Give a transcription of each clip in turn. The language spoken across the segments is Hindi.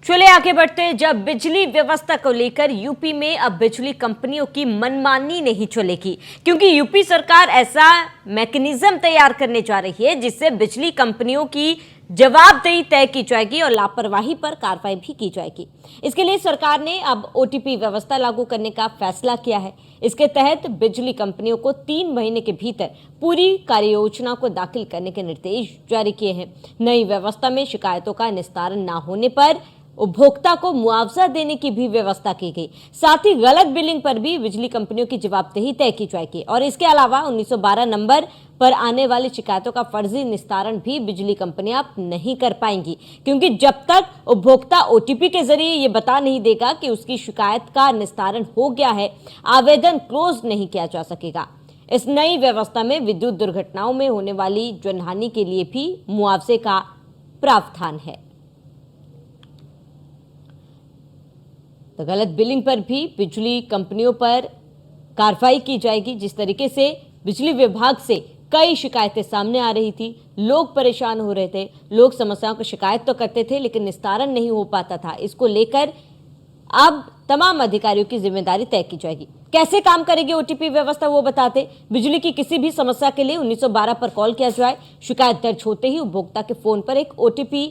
चले आगे बढ़ते। जब बिजली व्यवस्था को लेकर यूपी में अब बिजली कंपनियों की मनमानी नहीं चलेगी, क्योंकि यूपी सरकार ऐसा मैकेनिज्म तैयार करने जा रही है जिससे बिजली कंपनियों की जवाबदेही तय की जाएगी और लापरवाही पर कार्रवाई भी की जाएगी। इसके लिए सरकार ने अब ओटीपी व्यवस्था लागू करने का फैसला किया है। इसके तहत बिजली कंपनियों को 3 महीने के भीतर पूरी कार्ययोजना को दाखिल करने के निर्देश जारी किए हैं। नई व्यवस्था में शिकायतों का निस्तारण न होने पर उपभोक्ता को मुआवजा देने की भी व्यवस्था की गई। साथ ही गलत बिलिंग पर भी बिजली कंपनियों की जवाबदेही तय की जाएगी और इसके अलावा 1912 नंबर पर आने वाली शिकायतों का फर्जी निस्तारण भी बिजली कंपनियां नहीं कर पाएंगी, क्योंकि जब तक उपभोक्ता ओटीपी के जरिए ये बता नहीं देगा कि उसकी शिकायत का निस्तारण हो गया है, आवेदन क्लोज नहीं किया जा सकेगा। इस नई व्यवस्था में विद्युत दुर्घटनाओं में होने वाली जनहानि के लिए भी मुआवजे का प्रावधान है। तो गलत बिलिंग पर भी बिजली कंपनियों पर कार्रवाई की जाएगी। जिस तरीके से बिजली विभाग से कई शिकायतें सामने आ रही थी, लोग परेशान हो रहे थे, लोग समस्याओं की शिकायत तो करते थे लेकिन निस्तारण नहीं हो पाता था। इसको लेकर अब तमाम अधिकारियों की जिम्मेदारी तय की जाएगी। कैसे काम करेगी ओटीपी व्यवस्था वो बताते। बिजली की किसी भी समस्या के लिए 1912 पर कॉल किया जाए, शिकायत दर्ज होते ही उपभोक्ता के फोन पर एक ओटीपी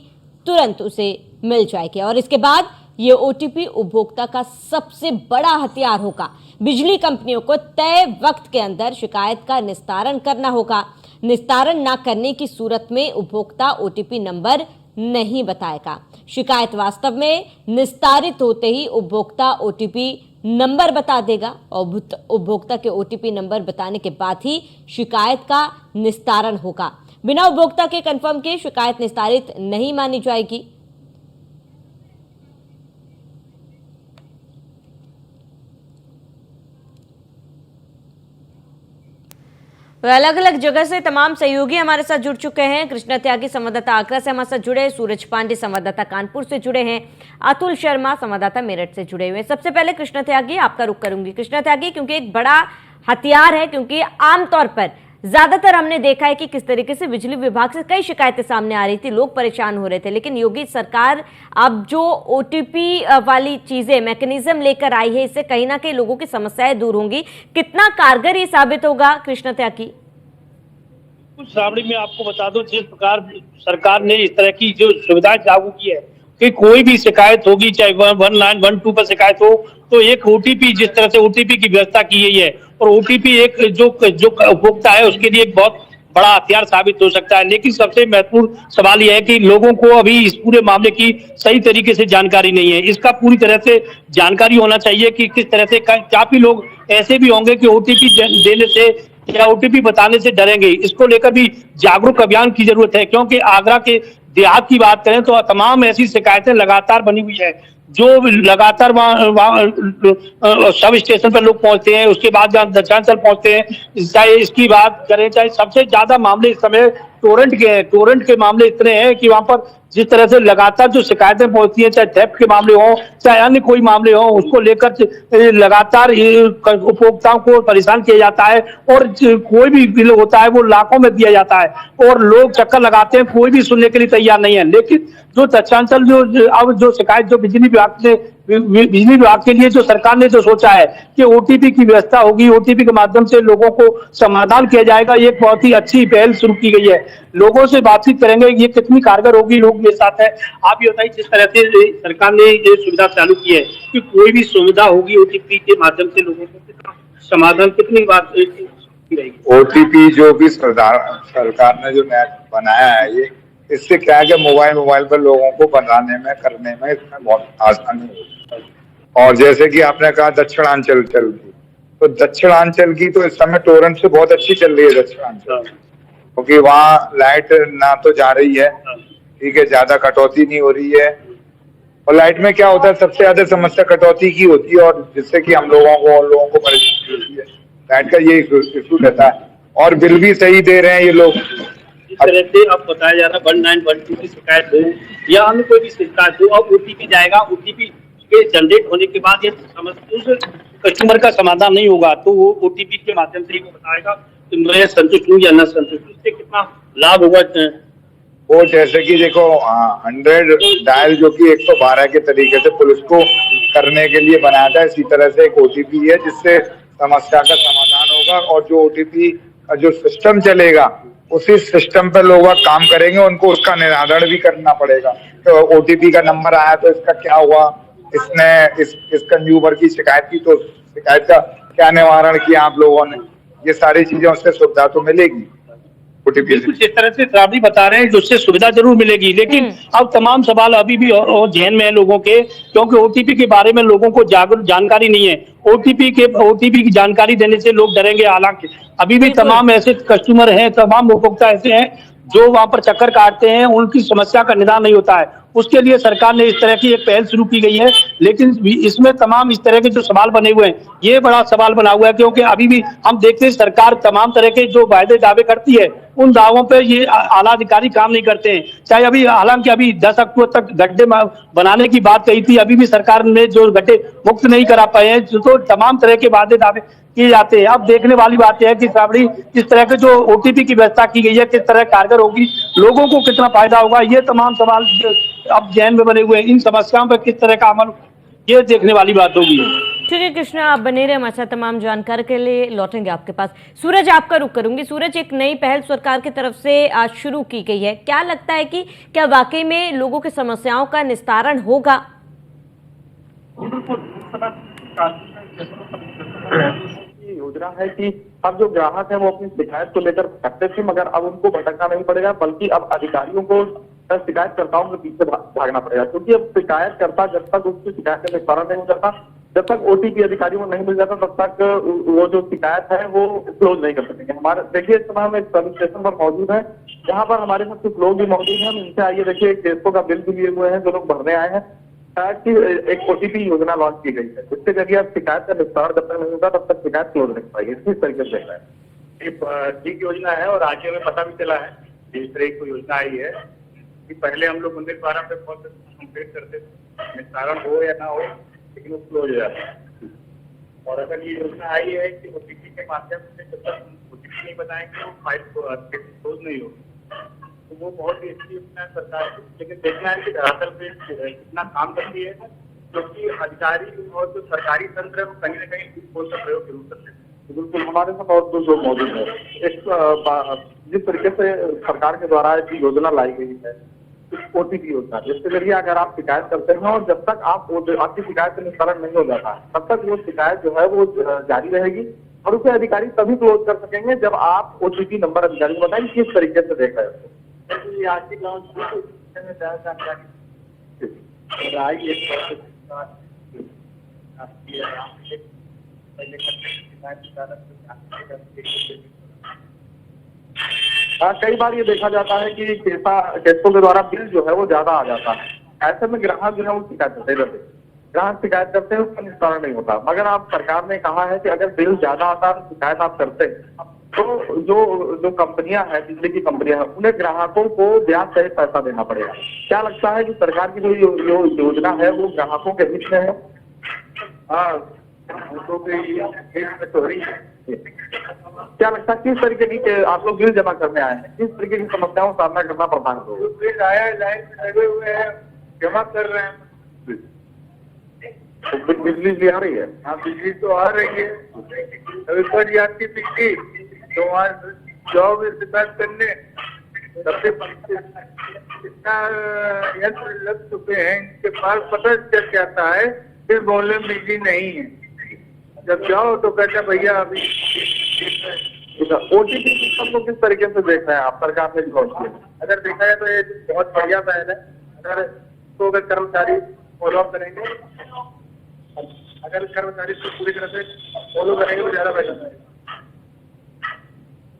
तुरंत उसे मिल जाएगी और इसके बाद ये ओटीपी उपभोक्ता का सबसे बड़ा हथियार होगा। बिजली कंपनियों को तय वक्त के अंदर शिकायत का निस्तारण करना होगा। निस्तारण न करने की सूरत में उपभोक्ता ओटीपी नंबर नहीं बताएगा। शिकायत वास्तव में निस्तारित होते ही उपभोक्ता ओटीपी नंबर बता देगा और उपभोक्ता के ओटीपी नंबर बताने के बाद ही शिकायत का निस्तारण होगा। बिना उपभोक्ता के कंफर्म के शिकायत निस्तारित नहीं मानी जाएगी। अलग अलग जगह से तमाम सहयोगी हमारे साथ जुड़ चुके हैं। कृष्णा त्यागी संवाददाता आगरा से हमारे साथ जुड़े, सूरज पांडे संवाददाता कानपुर से जुड़े हैं, अतुल शर्मा संवाददाता मेरठ से जुड़े हुए हैं। सबसे पहले कृष्णा त्यागी आपका रुख करूंगी। कृष्णा त्यागी, क्योंकि एक बड़ा हथियार है, क्योंकि आमतौर पर ज्यादातर हमने देखा है कि किस तरीके से बिजली विभाग से कई शिकायतें सामने आ रही थी, लोग परेशान हो रहे थे, लेकिन योगी सरकार अब जो ओटीपी वाली चीजें मैकेनिज्म लेकर आई है, इससे कहीं ना कहीं लोगों की समस्याएं दूर होंगी। कितना कारगर ये साबित होगा कृष्णा त्यागी? कुछ श्रावणी में आपको बता दो, जिस प्रकार सरकार ने इस तरह की जो सुविधाएं लागू की है कि कोई भी शिकायत होगी, चाहे 1912 पर शिकायत हो, तो एक ओटीपी, जिस तरह से ओटीपी की व्यवस्था की गई है, और ओटीपी एक जो उपभोक्ता है उसके लिए एक बहुत बड़ा हथियार साबित हो सकता है। लेकिन सबसे महत्वपूर्ण सवाल यह है कि लोगों को अभी इस पूरे मामले की सही तरीके से जानकारी नहीं है। इसका पूरी तरह से जानकारी होना चाहिए कि किस तरह से, काफी लोग ऐसे भी होंगे कि ओटीपी देने से या ओटीपी बताने से डरेंगे। इसको लेकर भी जागरूक अभियान की जरूरत है, क्योंकि आगरा के देहात की बात करें तो तमाम ऐसी शिकायतें लगातार बनी हुई है, जो लगातार वहाँ सब स्टेशन पर लोग पहुंचते हैं, उसके बाद दक्षांचल पहुंचते हैं। चाहे इसकी बात करें, चाहे सबसे ज्यादा मामले इस समय टोरेंट के हैं। टोरेंट के मामले इतने हैं कि वहां पर जिस तरह से लगातार जो शिकायतें पहुंचती हैं, चाहे थेफ्ट के मामले हो, चाहे अन्य कोई मामले हो, उसको लेकर लगातार उपभोक्ताओं को परेशान किया जाता है और कोई भी बिल होता है वो लाखों में दिया जाता है और लोग चक्कर लगाते हैं, कोई भी सुनने के लिए तैयार नहीं है। लेकिन जो दक्षांचल अब जो शिकायत जो बिजली विभाग के लिए जो सरकार ने जो सोचा है कि ओटीपी की व्यवस्था होगी, ओटीपी के माध्यम से लोगों को समाधान किया जाएगा, ये बहुत ही अच्छी पहल शुरू की गई है। लोगों से बातचीत करेंगे, ये कितनी कारगर होगी, लोग मेरे साथ है। आप ये बताइए, जिस तरह से सरकार ने ये सुविधा चालू की है कि कोई भी सुविधा होगी ओटीपी के माध्यम से लोगों को कितना समाधान, कितनी बात रहेगी? ओटीपी जो भी सरकार ने जो नया बनाया है, ये इससे क्या है कि मोबाइल पर लोगों को बनाने में करने में इसमें बहुत आसानी होती है। और जैसे कि आपने कहा दक्षिणांचल की, तो दक्षिणांचल की तो इस समय टोरेंट से बहुत अच्छी चल रही है दक्षिणांचल, क्योंकि वहाँ लाइट ना तो जा रही है, ठीक है, ज्यादा कटौती नहीं हो रही है। और लाइट में क्या होता है, सबसे ज्यादा समस्या कटौती की होती है और जिससे कि हम लोगों को परेशानी होती है। लाइट का ये इशू रहता है और बिल भी सही दे रहे हैं ये लोग। इस तरह से अब बताया जा रहा है 1912 की शिकायत हो या अन्य कोई भी शिकायत हो, अब ओटीपी जाएगा, ओटीपी के जनरेट होने के बाद ये उस कस्टमर का समाधान नहीं होगा तो वो ओटीपी के माध्यम से ही बताएगा कि मैं संतुष्ट हूँ या न संतुष्ट हूँ। इससे कितना लाभ होगा? वो जैसे कि देखो 100 डायल जो कि 112 के तरीके से पुलिस को करने के लिए बनाया था, इसी तरह से एक ओटीपी है जिससे समस्या का समाधान होगा। और जो ओटीपी का जो सिस्टम चलेगा उसी सिस्टम पर लोग काम करेंगे, उनको उसका निराकरण भी करना पड़ेगा। तो ओटीपी का नंबर आया तो इसका क्या हुआ, इसने इस कंज्यूमर की शिकायत की तो शिकायत का क्या निवारण किया आप लोगों ने, ये सारी चीजें उससे सुविधा तो मिलेगी ओटीपी बिल्कुल जिस तरह से श्रावणी बता रहे हैं कि उससे सुविधा जरूर मिलेगी, लेकिन अब तमाम सवाल अभी भी और जहन में है लोगों के, क्योंकि ओटीपी के बारे में लोगों को जानकारी नहीं है। ओटीपी की जानकारी देने से लोग डरेंगे। हालांकि अभी भी तमाम ऐसे कस्टमर हैं, तमाम उपभोक्ता ऐसे हैं जो वहां पर चक्कर काटते हैं, उनकी समस्या का निदान नहीं होता है। उसके लिए सरकार ने इस तरह की एक पहल शुरू की गई है, लेकिन इसमें तमाम इस तरह के जो सवाल बने हुए हैं, ये बड़ा सवाल बना हुआ है, क्योंकि अभी भी हम देखते हैं सरकार तमाम तरह के जो वायदे दावे करती है, उन दावों पर ये आला अधिकारी काम नहीं करते हैं। चाहे अभी हालांकि अभी 10 अक्टूबर तक गड्ढे बनाने की बात कही थी, अभी भी सरकार ने जो गड्ढे मुक्त नहीं करा पाए हैं, तो तमाम तरह के वादे दावे किए जाते हैं। अब देखने वाली बात यह है कि श्रावणी इस तरह के जो ओटीपी की व्यवस्था की गई है किस तरह कारगर होगी, लोगों को कितना फायदा होगा, ये तमाम सवाल अब जहन में बने हुए हैं। इन समस्याओं पर किस तरह का अमल, ये देखने वाली बात होगी। ठीक है कृष्णा, आप बने रहे हमारे साथ। तमाम जानकारी के लिए लौटेंगे आपके पास। सूरज, आपका रुख करूंगी। सूरज, एक नई पहल सरकार की तरफ से आज शुरू की गई है, क्या लगता है कि क्या वाकई में लोगों की समस्याओं का निस्तारण होगा? योजना है कि अब जो ग्राहक है वो अपनी शिकायत को लेकर भटकते थे, मगर अब उनको भटकना नहीं पड़ेगा, बल्कि अब अधिकारियों को शिकायतकर्ताओं के पीछे भागना पड़ेगा। क्योंकि अब शिकायतकर्ता जब तक उसकी शिकायत का निस्तारण नहीं हो जाता, जब तक ओटीपी अधिकारियों को नहीं मिल जाता, तब तक वो जो शिकायत है वो क्लोज नहीं कर सकेंगे। हमारे देखिए इस समय हम एक सर्विस स्टेशन पर मौजूद है, जहाँ पर हमारे साथ कुछ लोग भी मौजूद हैं। हम इनसे आइए देखिए केसों का बिल भी लिए हुए हैं, जो लोग भरने आए हैं। कि एक ओटीपी योजना लॉन्च की गई है, इसके जरिए अब शिकायत का निस्तारण जब तक नहीं होगा तब तक शिकायत क्लोज नहीं पाएगी। इसी तरीके से देखना है, ठीक योजना है। और आज हमें पता भी चला है इस तरह की योजना आई है कि पहले हम लोग मंदिर द्वारा पे बहुत कंप्लीट करते थे, निस्तारण हो या ना हो, लेकिन वो क्लोज हो जाता है। और अगर ये योजना आई है कि ओटीपी के माध्यम से जब तक ओटीपी नहीं बताएंगे वो फाइल क्लोज नहीं होगी, तो वो बहुत ही अच्छी योजना है सरकार की। लेकिन देखना है कि धरातल पे कितना काम करती है, क्योंकि अधिकारी और जो सरकारी तंत्र है वो कहीं ना कहीं बोल का प्रयोग जरूर करते हैं। बिल्कुल, हमारे साथ और दो लोग मौजूद हैं। एक जिस तरीके से सरकार के द्वारा एक योजना लाई गई है ओटीपी योजना, जिसके जरिए अगर आप शिकायत करते हैं और जब तक आपकी शिकायत का निस्तारण नहीं हो जाता है, तब तक वो शिकायत जो है वो जारी रहेगी और उसे अधिकारी तभी क्लोज कर सकेंगे जब आप ओटीपी नंबर अधिकारी को बताएं किस तरीके से देख रहे हैं। आर्थिक में जानकारी कई बार ये देखा जाता है कि केसों के द्वारा बिल जो है वो ज्यादा आ जाता है। ऐसे में ग्राहक जो है वो शिकायत करते रहते हैं, ग्राहक शिकायत करते हैं, उसका निस्तारण नहीं होता। मगर आप सरकार ने कहा है कि अगर बिल ज्यादा आता है तो शिकायत आप करते हैं, तो जो कंपनियां हैं, बिजली की कंपनियां हैं, उन्हें ग्राहकों को ब्याज सहित पैसा देना पड़ेगा। क्या लगता है कि सरकार की जो योजना है वो ग्राहकों के हित में है? हाँ, तो क्या लगता है किस तरीके की आप लोग बिल जमा करने आए हैं, किस तरीके की समस्याओं का सामना करना पड़ता है? बिल आया, लाइन में लगे हुए हैं, जमा कर रहे हैं। तो बिजली भी आ रही है? हाँ, बिजली तो आ रही है। अभी पर आती बिजली तो वहाँ जाओ में शिकायत करने, सबसे इतना यंत्र लग चुके हैं, इनके पास पता चल जाता है फिर मोहल्ले में बिजली नहीं है। जब जाओ तो कहते भैया अभी ओटीपी सिस्टम को किस तरीके से देख रहे हैं आप, सरकार ने लॉन्च किया? अगर देखा जाए तो ये बहुत बढ़िया पहल है। अगर कर्मचारी फॉलो अप करेंगे, अगर कर्मचारी पूरी तरह से फॉलो करेंगे तो ज्यादा बेहतर है।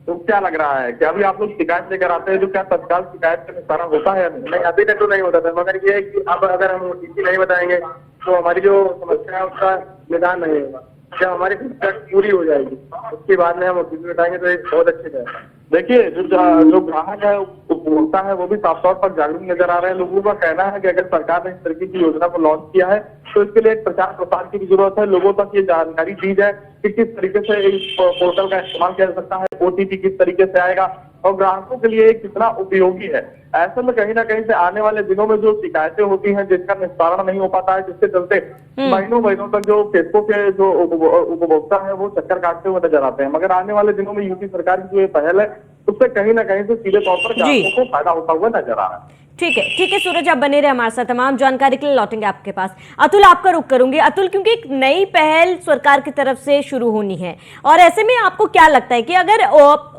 तो क्या लग रहा है कि अभी आप लोग शिकायत लेकर आते हैं, जो क्या तत्काल शिकायत का निस्तारण होता है या नहीं? अभी तक तो नहीं होता था, मगर ये है कि अब अगर हम ओटीपी नहीं बताएंगे तो हमारी जो समस्या है उसका निदान नहीं होगा। जब हमारी समस्या पूरी हो जाएगी उसके बाद में हम ओटीपी बताएंगे तो एक बहुत अच्छी बात है। देखिए जो ग्राहक है, उपभोक्ता है, वो भी साफ तौर पर जागरूक नजर आ रहे हैं। लोगों का कहना है कि अगर सरकार ने इस तरीके की योजना को लॉन्च किया है तो इसके लिए एक प्रचार प्रसार की भी जरूरत है। लोगों तक ये जानकारी दी जाए कि किस तरीके से इस पोर्टल का इस्तेमाल किया जा सकता है, ओटीपी किस तरीके से आएगा, और ग्राहकों के लिए कितना उपयोगी है। ऐसे में कहीं ना कहीं से आने वाले दिनों में जो शिकायतें होती हैं जिसका निस्तारण नहीं हो पाता है, जिसके चलते महीनों महीनों तक जो किस्तों के जो उपभोक्ता है वो चक्कर काटते हुए नजर आते हैं। मगर आने वाले दिनों में यूपी सरकार की जो ये पहल है उससे कहीं ना कहीं से सीधे तौर पर ग्राहकों को फायदा होता हुआ नजर आ रहा है। ठीक है सूरज, आप बने रहे हमारे साथ। तमाम जानकारी के लिए लौटेंगे आपके पास। अतुल, आपका रुख करूंगी। अतुल, क्योंकि एक नई पहल सरकार की तरफ से शुरू होनी है और ऐसे में आपको क्या लगता है कि अगर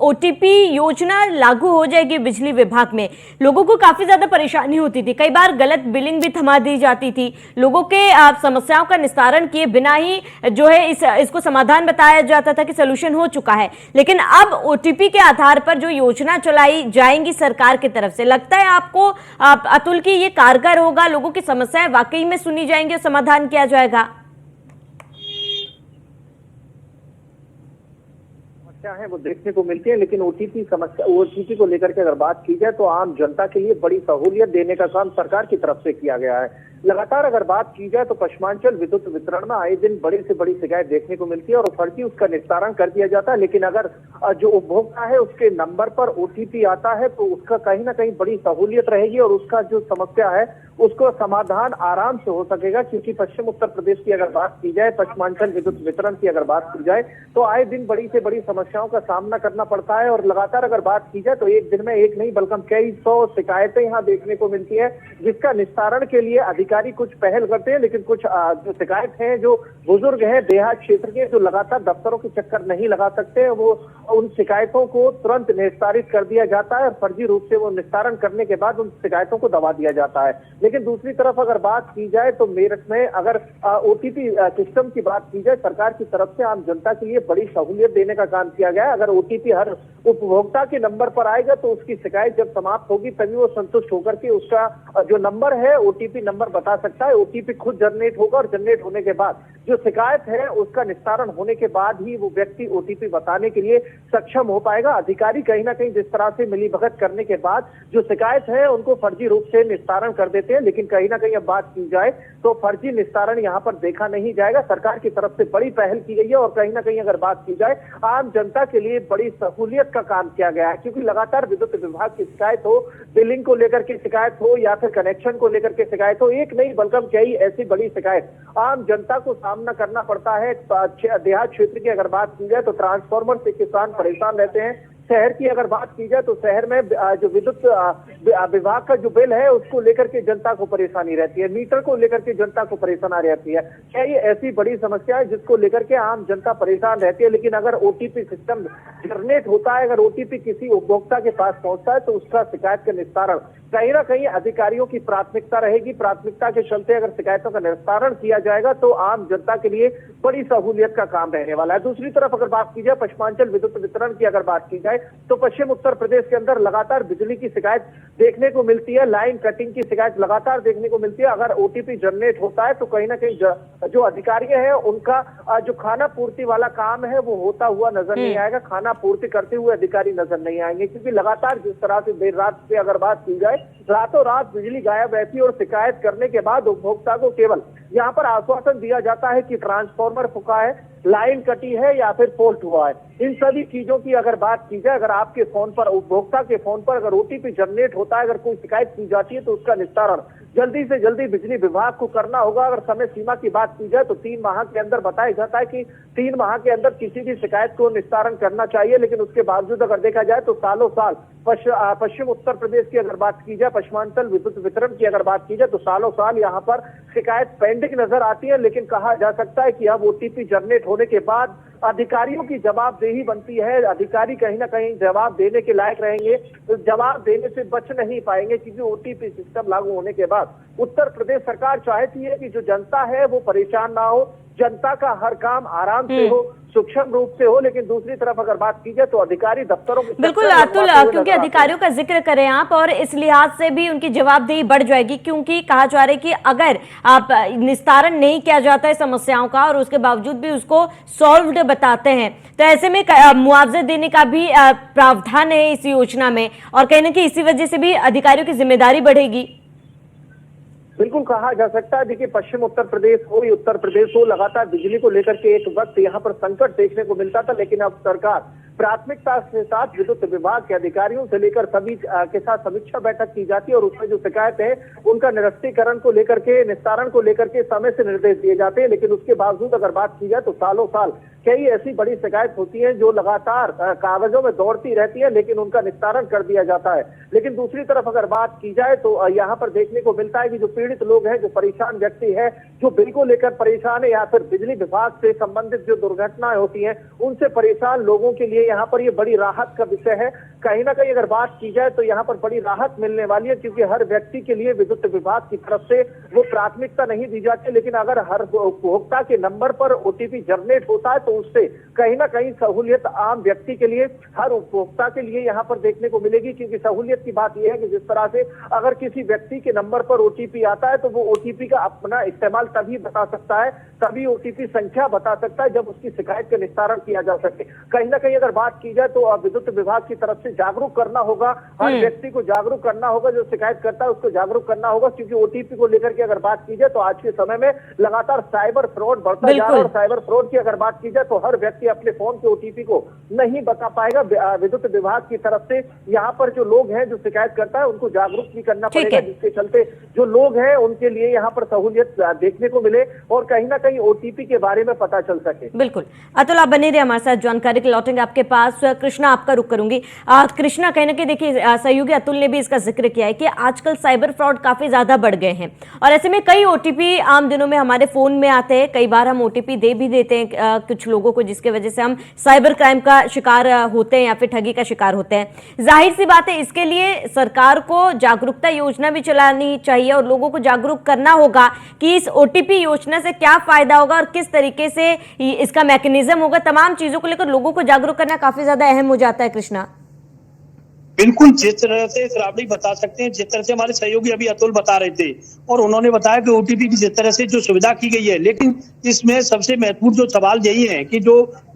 ओटीपी योजना लागू हो जाएगी बिजली विभाग में, लोगों को काफी ज्यादा परेशानी होती थी, कई बार गलत बिलिंग भी थमा दी जाती थी, लोगों के समस्याओं का निस्तारण किए बिना ही जो है इसको समाधान बताया जाता था कि सोल्यूशन हो चुका है। लेकिन अब ओटीपी के आधार पर जो योजना चलाई जाएंगी सरकार की तरफ से, लगता है आपको अतुल की ये कारगर होगा? लोगों की समस्याएं वाकई में सुनी जाएंगी और समाधान किया जाएगा? समस्या है वो देखने को मिलती है, लेकिन ओटीपी को लेकर के अगर बात की जाए तो आम जनता के लिए बड़ी सहूलियत देने का काम सरकार की तरफ से किया गया है। लगातार अगर बात की जाए तो पश्चिमांचल विद्युत वितरण में आए दिन बड़ी से बड़ी शिकायत देखने को मिलती है और फर्जी उसका निस्तारण कर दिया जाता है। लेकिन अगर जो उपभोक्ता है उसके नंबर पर ओटीपी आता है तो उसका कहीं ना कहीं बड़ी सहूलियत रहेगी और उसका जो समस्या है उसको समाधान आराम से हो सकेगा। क्योंकि पश्चिम उत्तर प्रदेश की अगर बात की जाए, पश्चिमांचल विद्युत वितरण की अगर बात की जाए तो आए दिन बड़ी से बड़ी समस्याओं का सामना करना पड़ता है। और लगातार अगर बात की जाए तो एक दिन में एक नहीं बल्कि कई सौ शिकायतें यहाँ देखने को मिलती है, जिसका निस्तारण के लिए अधिकारी कुछ पहल करते हैं। लेकिन कुछ जो शिकायत है, जो बुजुर्ग है देहात क्षेत्र के, जो लगातार दफ्तरों के चक्कर नहीं लगा सकते, वो उन शिकायतों को तुरंत निस्तारित कर दिया जाता है और फर्जी रूप से वो निस्तारण करने के बाद उन शिकायतों को दबा दिया जाता है। लेकिन दूसरी तरफ अगर बात की जाए तो मेरठ में अगर ओटीपी सिस्टम की बात की जाए, सरकार की तरफ से आम जनता के लिए बड़ी सहूलियत देने का काम किया गया है। अगर ओटीपी हर उपभोक्ता के नंबर पर आएगा तो उसकी शिकायत जब समाप्त होगी तभी वो संतुष्ट होकर के उसका जो नंबर है ओटीपी नंबर बता सकता है। ओटीपी खुद जनरेट होगा और जनरेट होने के बाद जो शिकायत है उसका निस्तारण होने के बाद ही वो व्यक्ति ओटीपी बताने के लिए सक्षम हो पाएगा। अधिकारी कहीं ना कहीं जिस तरह से मिलीभगत करने के बाद जो शिकायत है उनको फर्जी रूप से निस्तारण कर देते हैं। लेकिन कहीं ना कहीं अब बात की जाए तो फर्जी निस्तारण यहाँ पर देखा नहीं जाएगा। सरकार की तरफ से बड़ी पहल की गई है और कहीं ना कहीं अगर बात की जाए आम जनता के लिए बड़ी सहूलियत का काम किया गया है। क्योंकि लगातार विद्युत विभाग की शिकायत हो, बिलिंग को लेकर के शिकायत हो या फिर कनेक्शन को लेकर के शिकायत हो, एक नहीं बल्कि कई ऐसी बड़ी शिकायत आम जनता को सामना करना पड़ता है। देहात क्षेत्र की अगर बात की जाए तो ट्रांसफार्मर से किसान परेशान रहते हैं। शहर की अगर बात की जाए तो शहर में जो विद्युत विभाग का जो बिल है उसको लेकर के जनता को परेशानी रहती है, मीटर को लेकर के जनता को परेशानी रहती है। क्या ये ऐसी बड़ी समस्या है जिसको लेकर के आम जनता परेशान रहती है? लेकिन अगर ओटीपी सिस्टम जनरेट होता है, अगर ओटीपी किसी उपभोक्ता के पास पहुंचता है तो उसका शिकायत का निस्तारण कहीं ना कहीं अधिकारियों की प्राथमिकता रहेगी। प्राथमिकता के चलते अगर शिकायतों का निस्तारण किया जाएगा तो आम जनता के लिए बड़ी सहूलियत का काम रहने वाला है। दूसरी तरफ अगर बात की जाए पश्चिमांचल विद्युत वितरण की अगर बात की जाए तो पश्चिम उत्तर प्रदेश के अंदर लगातार बिजली की शिकायत देखने को मिलती है, लाइन कटिंग की शिकायत लगातार देखने को मिलती है। अगर ओटीपी जनरेट होता है तो कहीं ना कहीं जो अधिकारी है उनका जो खाना पूर्ति वाला काम है वो होता हुआ नजर नहीं आएगा, खाना पूर्ति करते हुए अधिकारी नजर नहीं आएंगे। क्योंकि लगातार जिस तरह से देर रात से अगर बात की जाए रातों रात बिजली गायब रहती है और शिकायत करने के बाद उपभोक्ता को केवल यहाँ पर आश्वासन दिया जाता है कि ट्रांसफार्मर फूका है, लाइन कटी है या फिर फॉल्ट हुआ है। इन सभी चीजों की अगर बात की जाए, अगर आपके फोन पर उपभोक्ता के फोन पर अगर ओटीपी जनरेट होता है, अगर कोई शिकायत की जाती है तो उसका निस्तारण जल्दी से जल्दी बिजली विभाग को करना होगा। अगर समय सीमा की बात की जाए तो 3 माह के अंदर बताया जाता है कि 3 माह के अंदर किसी भी शिकायत को निस्तारण करना चाहिए। लेकिन उसके बावजूद अगर देखा जाए तो सालों साल पश्चिम उत्तर प्रदेश की अगर बात की जाए, पश्चिमांचल विद्युत वितरण की अगर बात की जाए तो सालों साल यहाँ पर शिकायत पेंडिंग नजर आती है। लेकिन कहा जा सकता है कि अब ओटीपी जनरेट होने के बाद अधिकारियों की जवाबदेही बनती है। अधिकारी कहीं ना कहीं जवाब देने के लायक रहेंगे, तो जवाब देने से बच नहीं पाएंगे। क्योंकि ओटीपी सिस्टम लागू होने के बाद उत्तर प्रदेश सरकार चाहती है कि जो जनता है वो परेशान ना हो, जनता का हर काम आराम से हो, सूक्ष्म रूप से हो। लेकिन दूसरी तरफ अगर बात की जाए तो अधिकारी दफ्तरों के बिल्कुल अतुल, क्योंकि अधिकारियों का जिक्र करें आप और इस लिहाज से भी उनकी जवाबदेही बढ़ जाएगी। क्योंकि कहा जा रहा है कि अगर आप निस्तारण नहीं किया जाता है समस्याओं का और उसके बावजूद भी उसको सॉल्व्ड बताते हैं तो ऐसे में मुआवजे देने का भी प्रावधान है इस योजना में और कहीं ना कहीं इसी वजह से भी अधिकारियों की जिम्मेदारी बढ़ेगी। बिल्कुल कहा जा सकता है। देखिए पश्चिम उत्तर प्रदेश हो या उत्तर प्रदेश हो, लगातार बिजली को लेकर के एक वक्त यहाँ पर संकट देखने को मिलता था। लेकिन अब सरकार प्राथमिकता के साथ विद्युत विभाग के अधिकारियों से लेकर सभी के साथ समीक्षा बैठक की जाती है और उसमें जो शिकायत है उनका निरस्तीकरण को लेकर के, निस्तारण को लेकर के समय से निर्देश दिए जाते हैं। लेकिन उसके बावजूद अगर बात की जाए तो सालों साल कई ऐसी बड़ी शिकायत होती है जो लगातार कागजों में दौड़ती रहती है, लेकिन उनका निस्तारण कर दिया जाता है। लेकिन दूसरी तरफ अगर बात की जाए तो यहाँ पर देखने को मिलता है कि जो पीड़ित लोग हैं, जो परेशान व्यक्ति है, जो बिल को लेकर परेशान है या फिर बिजली विभाग से संबंधित जो दुर्घटनाएं होती हैं उनसे परेशान लोगों के लिए यहाँ पर ये बड़ी राहत का विषय है। कहीं ना कहीं अगर बात की जाए तो यहाँ पर बड़ी राहत मिलने वाली है, क्योंकि हर व्यक्ति के लिए विद्युत विभाग की तरफ से वो प्राथमिकता नहीं दी जाती। लेकिन अगर हर उपभोक्ता के नंबर पर ओटीपी जनरेट होता है तो उससे कहीं ना कहीं सहूलियत आम व्यक्ति के लिए, हर उपभोक्ता के लिए यहाँ पर देखने को मिलेगी। क्योंकि सहूलियत की बात यह है कि जिस तरह से अगर किसी व्यक्ति के नंबर पर ओटीपी आता है तो वो ओटीपी का अपना इस्तेमाल तभी बता सकता है, तभी ओटीपी संख्या बता सकता है जब उसकी शिकायत का निस्तारण किया जा सके। कहीं ना कहीं अगर बात की जाए तो विद्युत विभाग की तरफ से जागरूक करना होगा, हर व्यक्ति को जागरूक करना होगा, जो शिकायत करता है उसको जागरूक करना होगा। क्योंकि ओटीपी को लेकर के अगर बात की जाए तो आज के समय में लगातार साइबर फ्रॉड बढ़ता जा रहा है और साइबर फ्रॉड की अगर बात की जाए तो हर व्यक्ति अपने फोन के ओटीपी को नहीं बता पाएगा। विद्युत विभाग की तरफ से यहाँ पर जो लोग हैं, जो शिकायत करता है उनको जागरूक भी करना पड़ेगा, जिसके चलते जो लोग हैं उनके लिए यहाँ पर सहूलियत देखने को मिले और कहीं ना कहीं ओटीपी के बारे में पता चल सके। बिल्कुल अतुल, आप बने रहिए हमारे साथ, जानकारी के लौटेंगे आपके पास। कृष्णा, आपका रुख करूंगी। कृष्णा, कहीं ना कहीं देखिए सहयोगी अतुल ने भी इसका जिक्र किया है कि आजकल साइबर फ्रॉड काफी ज्यादा बढ़ गए हैं और ऐसे में कई ओटीपी आम दिनों में हमारे फोन में आते हैं। कई बार हम ओटीपी दे भी देते हैं कुछ लोगों को, जिसके वजह से हम साइबर क्राइम का शिकार होते हैं या फिर ठगी का शिकार होते हैं। जाहिर सी बात है, इसके लिए सरकार को जागरूकता योजना भी चलानी चाहिए और लोगों को जागरूक करना होगा कि इस ओटीपी योजना से क्या फायदा होगा और किस तरीके से इसका मैकेनिज्म होगा। तमाम चीजों को लेकर लोगों को जागरूक करना काफी ज्यादा अहम हो जाता है। कृष्णा, बिल्कुल, जिस तरह से श्रावणी बता सकते हैं, जिस तरह से हमारे सहयोगी अभी अतुल बता रहे थे और उन्होंने बताया कि ओटीपी की जिस तरह से जो सुविधा की गई है, लेकिन इसमें सबसे महत्वपूर्ण जो सवाल यही है कि जो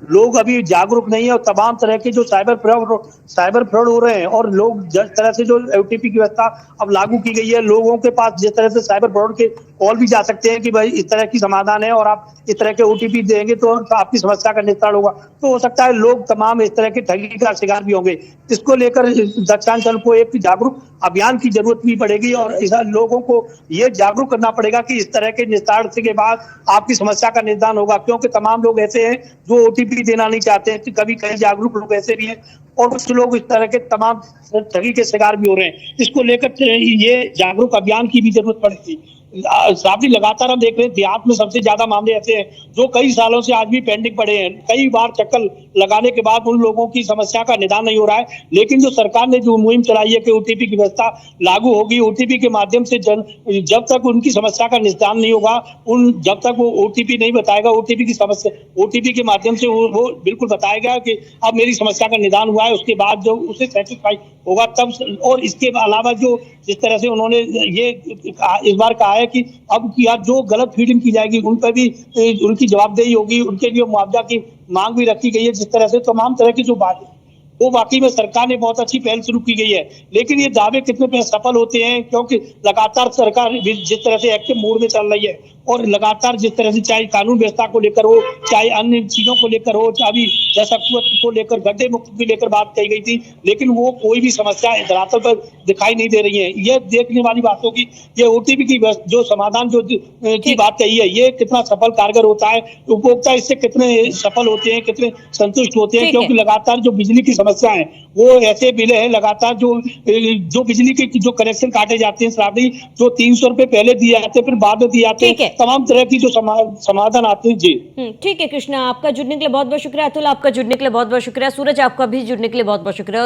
लोग अभी जागरूक नहीं है और तमाम तरह के जो साइबर फ्रॉड हो रहे हैं और लोग जिस तरह से जो ओटीपी की व्यवस्था अब लागू की गई है, लोगों के पास जिस तरह से साइबर फ्रॉड के कॉल भी जा सकते हैं कि भाई इस तरह की समाधान है और आप इस तरह के ओटीपी देंगे तो आपकी समस्या का निस्तारण होगा, तो हो सकता है लोग तमाम इस तरह के ठगी का शिकार भी होंगे। इसको लेकर दक्षिणांचल को एक जागरूक अभियान की जरूरत भी पड़ेगी और लोगों को ये जागरूक करना पड़ेगा कि इस तरह के निस्तारण के बाद आपकी समस्या का निदान होगा। क्योंकि तमाम लोग ऐसे हैं जो ओटीपी देना नहीं चाहते हैं, कभी कहीं जागरूक लोग ऐसे भी हैं और कुछ लोग इस तरह के तमाम ठगी के शिकार भी हो रहे हैं। इसको लेकर ये जागरूक अभियान की भी जरूरत पड़ेगी। श्रावणी, लगातार हम देख रहे हैं देहात में सबसे ज्यादा मामले ऐसे हैं जो कई सालों से आज भी पेंडिंग पड़े हैं। कई बार चक्कर लगाने के बाद उन लोगों की समस्या का निदान नहीं हो रहा है। लेकिन जो सरकार ने जो मुहिम चलाई है कि ओटीपी की व्यवस्था लागू होगी, ओटीपी के माध्यम से जब तक उनकी समस्या का निदान नहीं होगा, जब तक वो ओटीपी नहीं बताएगा, ओटीपी की समस्या ओटीपी के माध्यम से वो बिल्कुल बताएगा कि अब मेरी समस्या का निदान हुआ है, उसके बाद जो उसे सेटिस्फाई होगा तब। और इसके अलावा जो जिस तरह से उन्होंने ये इस बार कहा है कि अब जो गलत फीडिंग की जाएगी उन पर भी उनकी जवाबदेही होगी, उनके लिए मुआवजा की मांग भी रखी गई है। जिस तरह से तमाम तरह की जो बात वो वाकई में सरकार ने बहुत अच्छी पहल शुरू की गई है। लेकिन ये दावे कितने पे सफल होते हैं, क्योंकि लगातार सरकार जिस तरह से एक्टिव मोड में चल रही है और लगातार जिस तरह से चाहे कानून व्यवस्था को लेकर हो, चाहे अन्य चीजों को लेकर हो, चाहे अभी सशक्तित्व को लेकर, गड्ढे मुक्त को लेकर बात कही गई थी, लेकिन वो कोई भी समस्या धरातल पर दिखाई नहीं दे रही है। ये देखने वाली बात होगी ये ओटीपी की जो समाधान की बात कही है, ये कितना सफल कारगर होता है, उपभोक्ता इससे कितने सफल होते हैं, कितने संतुष्ट होते हैं। क्योंकि लगातार जो बिजली की समस्या है वो ऐसे बिल है, लगातार जो बिजली के जो कनेक्शन काटे जाते हैं श्रावणी, जो 300 रुपए पहले दिए जाते हैं फिर बाद में दिए जाते हैं, तमाम तरह की जो समाधान आते हैं। जी ठीक है कृष्णा, आपका जुड़ने के लिए बहुत बहुत शुक्रिया। अतुल, आपका जुड़ने के लिए बहुत बहुत शुक्रिया। सूरज, आपका भी जुड़ने के लिए बहुत बहुत शुक्रिया।